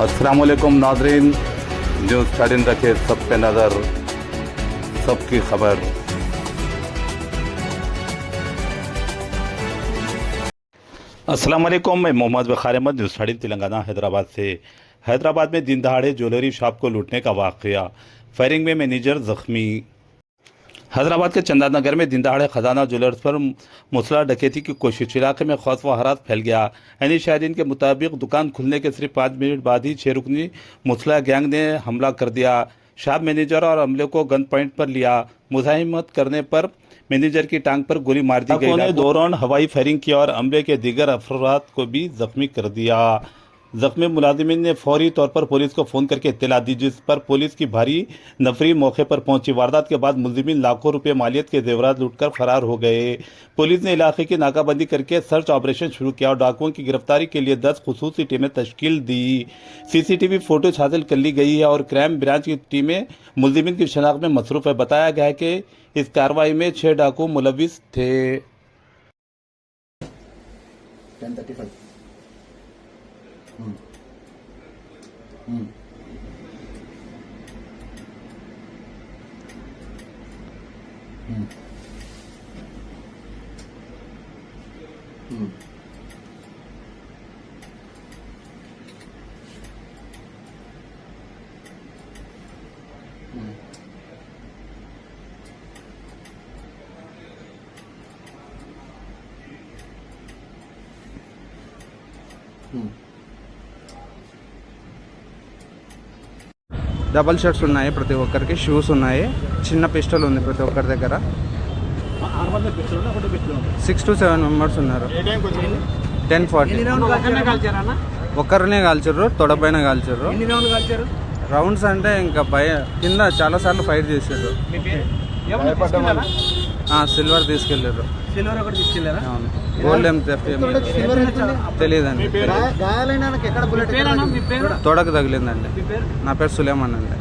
अस्सलाम वालेकुम नाज़रीन, न्यूज़ 13 रखे सब पे नज़र, सबकी खबर। अस्सलाम वालेकुम, मैं मोहम्मद बखार अहमद, न्यूज़ 13 तेलंगाना हैदराबाद से। हैदराबाद में दिन दहाड़े ज्वेलरी शॉप को लूटने का वाक़या, फायरिंग में मैनेजर जख्मी। हैदराबाद के चंदानगर में दिनदहाड़े खजाना ज्वेलर्स पर मुसलह डकैती की कोशिश, इलाके में खौफ व हरास फैल गया। यानी शाहिदीन के मुताबिक दुकान खुलने के सिर्फ 5 मिनट बाद ही 6 रुकनी मुसलह गैंग ने हमला कर दिया। शॉप मैनेजर और अमले को गन पॉइंट पर लिया। मुजाहिमत करने पर मैनेजर की टांग पर गोली मार दी गई। दौरान हवाई फायरिंग की और अमले के दीगर अफराद को भी जख्मी कर दिया। जख्मी मुलाजिमिन ने फौरी तौर पर पुलिस को फ़ोन करके इत्तला दी, जिस पर पुलिस की भारी नफरी मौके पर पहुंची। वारदात के बाद मुलजिमिन लाखों रुपए मालियत के जेवरात लूटकर फरार हो गए। पुलिस ने इलाके की नाकाबंदी करके सर्च ऑपरेशन शुरू किया और डाकुओं की गिरफ्तारी के लिए 10 खुसूसी टीमें तश्कील दी। सीसीटीवी फुटेज हासिल कर ली गई है और क्राइम ब्रांच की टीमें मुलजिमिन की शनाख्त में मसरूफ़ है। बताया गया है कि इस कार्रवाई में 6 डाकू मुलविस थे। 10:35 డబల్ షర్ట్స్ ఉన్నాయి, ప్రతి ఒక్కరికి షూస్ ఉన్నాయి, చిన్న పిస్టల్ ఉంది ప్రతి ఒక్కరి దగ్గర. 6 to 7 మెంబర్స్ ఉన్నారు. 10:40 ఒక్కరినే కాల్చారు, తొడపైన కాల్చారు. రౌండ్స్ అంటే ఇంకా కింద చాలా సార్లు ఫైర్ చేశారు. సిల్వర్ తీసుకెళ్లారు. అవును, గోల్డ్ ఏం తెలియదండి. తొడకు తగిలిందండి. నా పేరు సులేమాన్ అండి.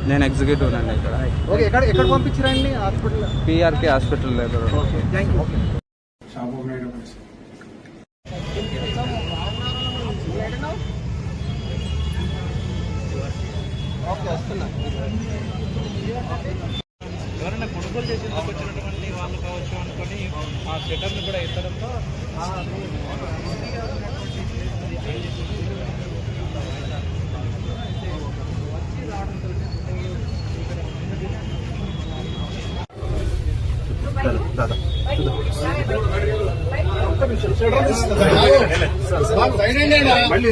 నేను ఎగ్జిక్యూటివ్ అండి ఇక్కడ. పంపించారండి పిఆర్కే హాస్పిటల్ దగ్గర. ఎవరైనా కొనుగోలు చేసేందుకు వచ్చినటువంటి వాళ్ళు కావచ్చు అనుకొని ఆ షట్టర్ని కూడా ఎత్తడంతో మళ్ళీ